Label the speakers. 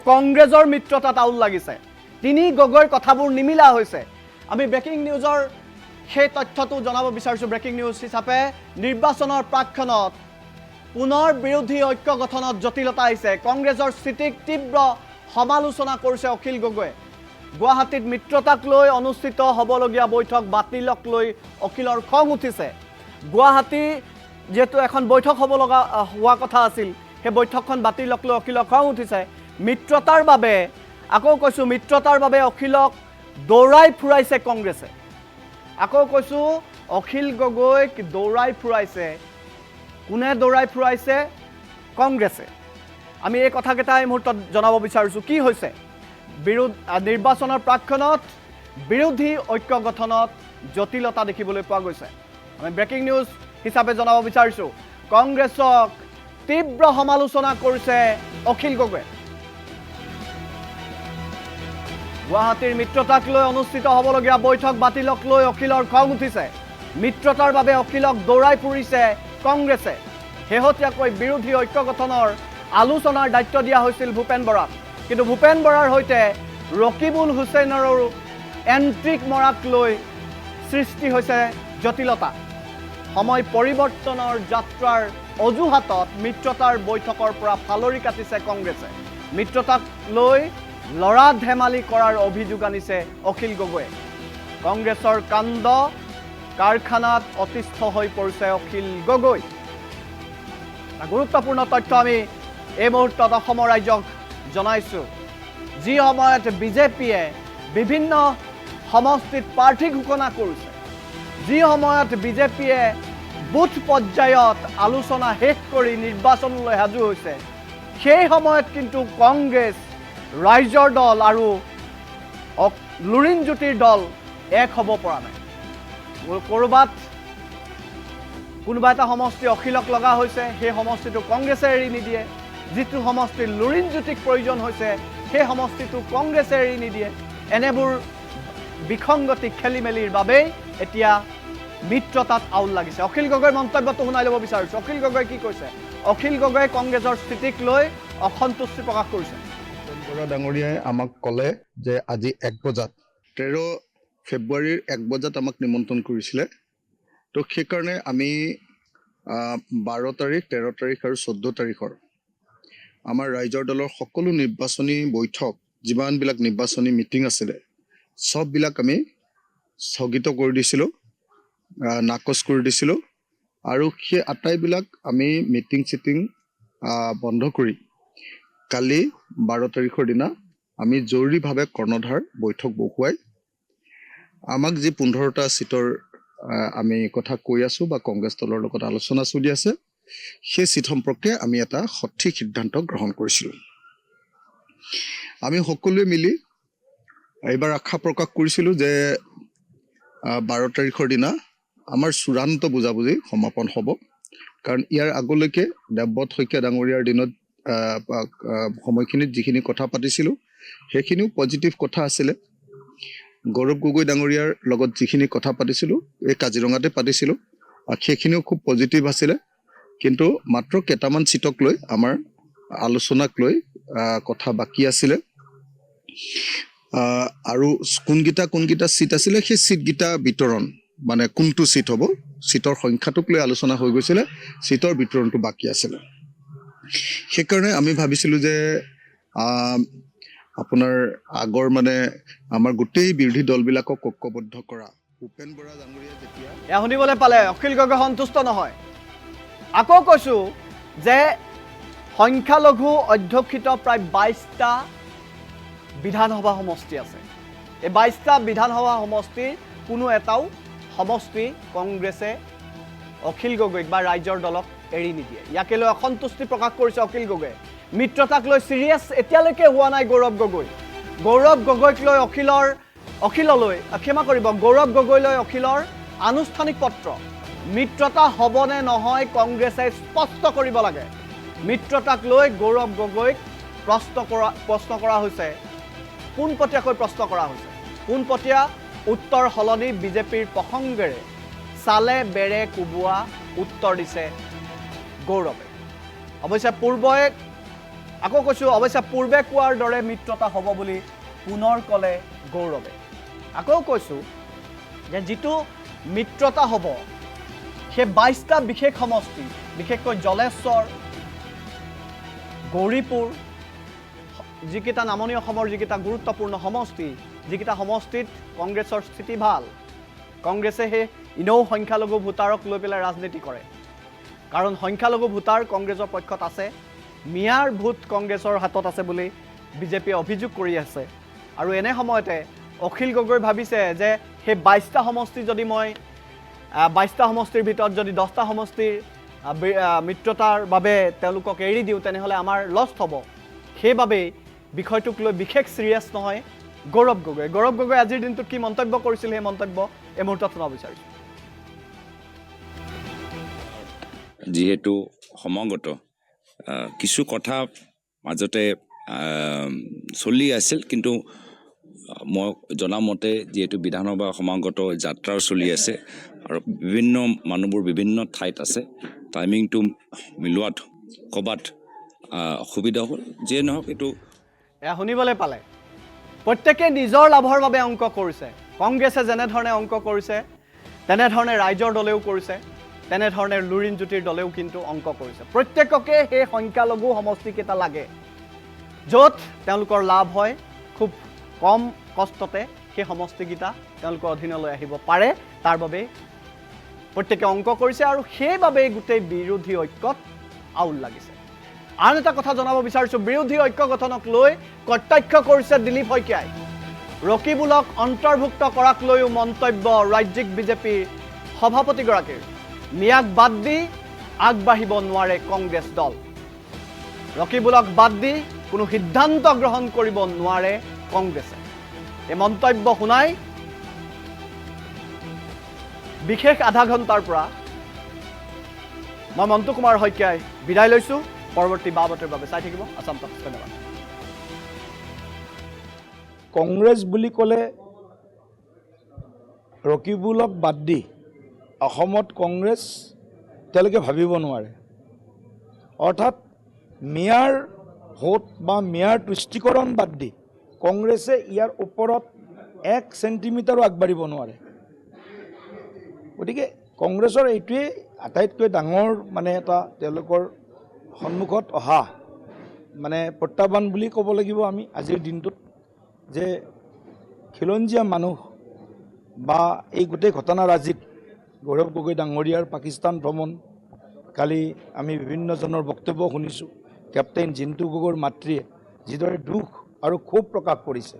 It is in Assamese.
Speaker 1: কংগ্ৰেছৰ মিত্ৰতাত আউল লাগিছে তিনি গগৈৰ কথাবোৰ নিমিলা হৈছে আমি ব্ৰেকিং নিউজৰ সেই তথ্যটো জনাব বিচাৰিছোঁ ব্ৰেকিং নিউজ হিচাপে নিৰ্বাচনৰ প্ৰাক্ষণত পুনৰ বিৰোধী ঐক্য গঠনত জটিলতা আহিছে কংগ্ৰেছৰ স্থিতিক তীব্ৰ সমালোচনা কৰিছে অখিল গগৈয়ে গুৱাহাটীত মিত্ৰতাক লৈ অনুষ্ঠিত হ'বলগীয়া বৈঠক বাতিলক লৈ অখিলৰ খং উঠিছে গুৱাহাটী যেহেতু এখন বৈঠক হ'ব লগা হোৱা কথা আছিল সেই বৈঠকখন বাতিলক লৈ অখিলৰ খং উঠিছে মিত্ৰতাৰ বাবে আকৌ কৈছোঁ মিত্ৰতাৰ বাবে অখিলক দৌৰাই ফুৰাইছে কংগ্ৰেছে আকৌ কৈছোঁ অখিল গগৈক দৌৰাই ফুৰাইছে কোনে দৌৰাই ফুৰাইছে কংগ্ৰেছে আমি এই কথাকেইটা এই মুহূৰ্তত জনাব বিচাৰিছোঁ কি হৈছে নিৰ্বাচনৰ প্ৰাক্ষণত বিৰোধী ঐক্য গঠনত জটিলতা দেখিবলৈ পোৱা গৈছে আমি ব্ৰেকিং নিউজ হিচাপে জনাব বিচাৰিছোঁ কংগ্ৰেছক তীব্ৰ সমালোচনা কৰিছে অখিল গগৈয়ে গুৱাহাটীৰ মিত্ৰতাক লৈ অনুষ্ঠিত হ'বলগীয়া বৈঠক বাতিলক লৈ অখিলৰ খং উঠিছে মিত্ৰতাৰ বাবে অখিলক দৌৰাই ফুৰিছে কংগ্ৰেছে শেহতীয়াকৈ বিৰোধী ঐক্য গঠনৰ আলোচনাৰ দায়িত্ব দিয়া হৈছিল ভূপেন বৰাক কিন্তু ভূপেন বৰাৰ সৈতে ৰকিবুল হুছেইনৰো এণ্ট্ৰিক মৰাক লৈ সৃষ্টি হৈছে জটিলতা সময় পৰিৱৰ্তনৰ যাত্ৰাৰ অজুহাতত মিত্ৰতাৰ বৈঠকৰ পৰা ফালৰি কাটিছে কংগ্ৰেছে মিত্ৰতাক লৈ লৰা ধেমালি কৰাৰ অভিযোগ আনিছে অখিল গগৈয়ে কংগ্ৰেছৰ কাণ্ড কাৰখানাত অতিষ্ঠ হৈ পৰিছে অখিল গগৈ গুৰুত্বপূৰ্ণ তথ্য আমি এই মুহূৰ্তত অসমৰ ৰাইজক জনাইছোঁ যি সময়ত বিজেপিয়ে বিভিন্ন সমষ্টিত প্ৰাৰ্থী ঘোষণা কৰিছে যি সময়ত বিজেপিয়ে বুথ পৰ্যায়ত আলোচনা শেষ কৰি নিৰ্বাচনলৈ সাজু হৈছে সেই সময়ত কিন্তু কংগ্ৰেছ ৰাইজৰ দল আৰু লুৰিণ জ্যোতিৰ দল এক হ'ব পৰা নাই ক'ৰবাত কোনোবা এটা সমষ্টি অখিলক লগা হৈছে সেই সমষ্টিটো কংগ্ৰেছে এৰি নিদিয়ে যিটো সমষ্টিৰ লুৰিণ জ্যোতিক প্ৰয়োজন হৈছে সেই সমষ্টিটো কংগ্ৰেছে এৰি নিদিয়ে এনেবোৰ বিসংগতি খেলি মেলিৰ বাবেই এতিয়া মিত্ৰতাত আউল লাগিছে অখিল গগৈৰ মন্তব্যটো শুনাই ল'ব বিচাৰিছোঁ অখিল গগৈ কি কৈছে অখিল গগৈয়ে কংগ্ৰেছৰ স্থিতিক লৈ অসন্তুষ্টি প্ৰকাশ কৰিছে
Speaker 2: বৰা ডাঙৰীয়াই আমাক ক'লে যে আজি 1 বজাত 13 ফেব্ৰুৱাৰীৰ 1 বজাত আমাক নিমন্ত্ৰণ কৰিছিলে তো সেইকাৰণে আমি 12 তাৰিখ 13 তাৰিখ আৰু 14 তাৰিখৰ আমাৰ ৰাইজৰ দলৰ সকলো নিৰ্বাচনী বৈঠক যিমানবিলাক নিৰ্বাচনী মিটিং আছিলে সববিলাক আমি স্থগিত কৰি দিছিলোঁ নাকচ কৰি দিছিলোঁ আৰু সেই আটাইবিলাক আমি মিটিং চিটিং বন্ধ কৰি কালি 12 তাৰিখৰ দিনা আমি জৰুৰীভাৱে কৰ্ণধাৰ বৈঠক বহুৱাই আমাক যি 15টা সিটৰ আমি কথা কৈ আছোঁ বা কংগ্ৰেছ দলৰ লগত আলোচনা চলি আছে সেই সিট সম্পৰ্কে আমি এটা সঠিক সিদ্ধান্ত গ্ৰহণ কৰিছিলোঁ আমি সকলোৱে মিলি এইবাৰ আশা প্ৰকাশ কৰিছিলোঁ যে 12 তাৰিখৰ দিনা আমাৰ চূড়ান্ত বুজাবুজি সমাপন হ'ব কাৰণ ইয়াৰ আগলৈকে দেৱব্ৰত শইকীয়া ডাঙৰীয়াৰ দিনত সময়খিনিত যিখিনি কথা পাতিছিলোঁ সেইখিনিও পজিটিভ কথা আছিলে গৌৰৱ গগৈ ডাঙৰীয়াৰ লগত যিখিনি কথা পাতিছিলোঁ এই কাজিৰঙাতে পাতিছিলোঁ আৰু সেইখিনিও খুব পজিটিভ আছিলে কিন্তু মাত্ৰ কেইটামান সিটক লৈ আমাৰ আলোচনাক লৈ কথা বাকী আছিলে আৰু কোনকেইটা সিট আছিলে সেই সিটকেইটা বিতৰণ মানে কোনটো সিট হ'ব সিটৰ সংখ্যাটোক লৈ আলোচনা হৈ গৈছিলে সিটৰ বিতৰণটো বাকী আছিলে সেইকাৰণে আমি ভাবিছিলোঁ যে আপোনাৰ আগৰ মানে আমাৰ গোটেই বিৰোধী দলবিলাকক ঐক্যবদ্ধ কৰা ভূপেন বৰা ডাঙৰীয়া যেতিয়া
Speaker 1: এয়া শুনিবলৈ পালে অখিল গগৈ সন্তুষ্ট নহয় আকৌ কৈছোঁ যে সংখ্যালঘু অধ্যুষিত প্ৰায় 22টা বিধানসভা সমষ্টি আছে এই 22টা বিধানসভা সমষ্টিৰ কোনো এটাও সমষ্টি কংগ্ৰেছে অখিল গগৈক বা ৰাইজৰ দলক এৰি নিদিয়ে ইয়াকে লৈ অসন্তুষ্টি প্ৰকাশ কৰিছে অখিল গগৈয়ে মিত্ৰতাক লৈ সিৰিয়াছ এতিয়ালৈকে হোৱা নাই গৌৰৱ গগৈক লৈ অখিললৈ ক্ষমা কৰিব গৌৰৱ গগৈলৈ অখিলৰ আনুষ্ঠানিক পত্ৰ মিত্ৰতা হ'বনে নহয় কংগ্ৰেছে স্পষ্ট কৰিব লাগে মিত্ৰতাক লৈ গৌৰৱ গগৈক প্ৰশ্ন কৰা হৈছে পোনপটীয়াকৈ প্ৰশ্ন কৰা হৈছে পোনপটীয়া উত্তৰ সলনি বিজেপিৰ প্ৰসংগেৰে চালে বেৰে কোবোৱা উত্তৰ দিছে গৌৰৱে অৱশ্যে পূৰ্বে আকৌ কৈছোঁ অৱশ্যে পূৰ্বে কোৱাৰ দৰে মিত্ৰতা হ'ব বুলি পুনৰ ক'লে গৌৰৱে। আকৌ কৈছোঁ যে যিটো মিত্ৰতা হ'ব সেই 22টা বিশেষ সমষ্টি, বিশেষকৈ জলেশ্বৰ, গৌৰীপুৰ, যিকেইটা নামনি অসমৰ যিকেইটা গুৰুত্বপূৰ্ণ সমষ্টি, যিকেইটা সমষ্টিত কংগ্ৰেছৰ স্থিতি ভাল, কংগ্ৰেছে সেই ইনেও সংখ্যালঘু ভোটাৰক লৈ পেলাই ৰাজনীতি কৰে। কাৰণ সংখ্যালঘু ভোটাৰ কংগ্ৰেছৰ পক্ষত আছে, মিয়াৰ ভোট কংগ্ৰেছৰ হাতত আছে বুলি বিজেপিয়ে অভিযোগ কৰি আছে। আৰু এনে সময়তে অখিল গগৈ ভাবিছে যে সেই 22টা সমষ্টি যদি মই 22টা সমষ্টিৰ ভিতৰত যদি 10টা সমষ্টিৰ মিত্ৰতাৰ বাবে তেওঁলোকক এৰি দিওঁ তেনেহ'লে আমাৰ লষ্ট হ'ব। সেইবাবেই বিষয়টোক লৈ বিশেষ চিৰিয়াছ নহয় গৌৰৱ গগৈ। গৌৰৱ গগৈ আজিৰ দিনটোত কি মন্তব্য কৰিছিল সেই মন্তব্য এই মুহূৰ্তত শুনাব বিচাৰিছোঁ।
Speaker 3: যিহেতু সমাগত কিছু কথা মাজতে চলি আছিল, কিন্তু মই জনামতে যিহেতু বিধানসভা সমাগত যাত্ৰাও চলি আছে আৰু বিভিন্ন মানুহবোৰ বিভিন্ন ঠাইত আছে, টাইমিংটো মিলোৱাত ক'ৰবাত অসুবিধা হ'ল। যিয়ে নহওক এইটো
Speaker 1: শুনিবলৈ পালে প্ৰত্যেকে নিজৰ লাভৰ বাবে অংক কৰিছে। কংগ্ৰেছে যেনেধৰণে অংক কৰিছে তেনেধৰণে ৰাইজৰ দলেও কৰিছে, তেনেধৰণে লুৰিণ জ্যোতিৰ দলেও কিন্তু অংক কৰিছে। প্ৰত্যেককে সেই সংখ্যালঘু সমষ্টিকেইটা লাগে য'ত তেওঁলোকৰ লাভ হয়, খুব কম কষ্টতে সেই সমষ্টিকেইটা তেওঁলোকৰ অধীনলৈ আহিব পাৰে, তাৰ বাবে প্ৰত্যেকে অংক কৰিছে আৰু সেইবাবেই গোটেই বিৰোধী ঐক্যত আউল লাগিছে। আন এটা কথা জনাব বিচাৰিছোঁ, বিৰোধী ঐক্য গঠনক লৈ কটাক্ষ কৰিছে দিলীপ শইকীয়াই। ৰকিবুলক অন্তৰ্ভুক্ত কৰাক লৈও মন্তব্য ৰাজ্যিক বিজেপিৰ সভাপতিগৰাকীৰ। মিয়াক বাদ দি আগবাঢ়িব নোৱাৰে কংগ্ৰেছ দল। ৰকিবুলক বাদ দি কোনো সিদ্ধান্ত গ্ৰহণ কৰিব নোৱাৰে কংগ্ৰেছে। এই মন্তব্য শুনাই বিশেষ আধা ঘণ্টাৰ পৰা মই মন্তু কুমাৰ শইকীয়াই বিদায় লৈছোঁ। পৰৱৰ্তী বাবতৰ বাবে চাই থাকিব আছাম টক্স। ধন্যবাদ।
Speaker 4: কংগ্ৰেছ বুলি ক'লে ৰকিবুলক বাদ দি অসমত কংগ্ৰেছ তেওঁলোকে ভাবিব নোৱাৰে। অৰ্থাৎ মিয়াৰ ভোট বা মিয়াৰ তুষ্টিকৰণ বাদ দি কংগ্ৰেছে ইয়াৰ ওপৰত 1 চেণ্টিমিটাৰো আগবাঢ়িব নোৱাৰে। গতিকে কংগ্ৰেছৰ এইটোৱেই আটাইতকৈ ডাঙৰ এটা তেওঁলোকৰ সন্মুখত অহা প্ৰত্যাহ্বান বুলি ক'ব লাগিব আমি আজিৰ দিনটোত, যে খিলঞ্জীয়া মানুহ বা এই গোটেই ঘটনাৰাজিত গৌৰৱ গগৈ ডাঙৰীয়াৰ পাকিস্তান ভ্ৰমণ, কালি আমি বিভিন্নজনৰ বক্তব্য শুনিছোঁ, কেপ্টেইন জিন্তু গগৈৰ মাতৃয়ে যিদৰে দুখ আৰু ক্ষোভ প্ৰকাশ কৰিছে।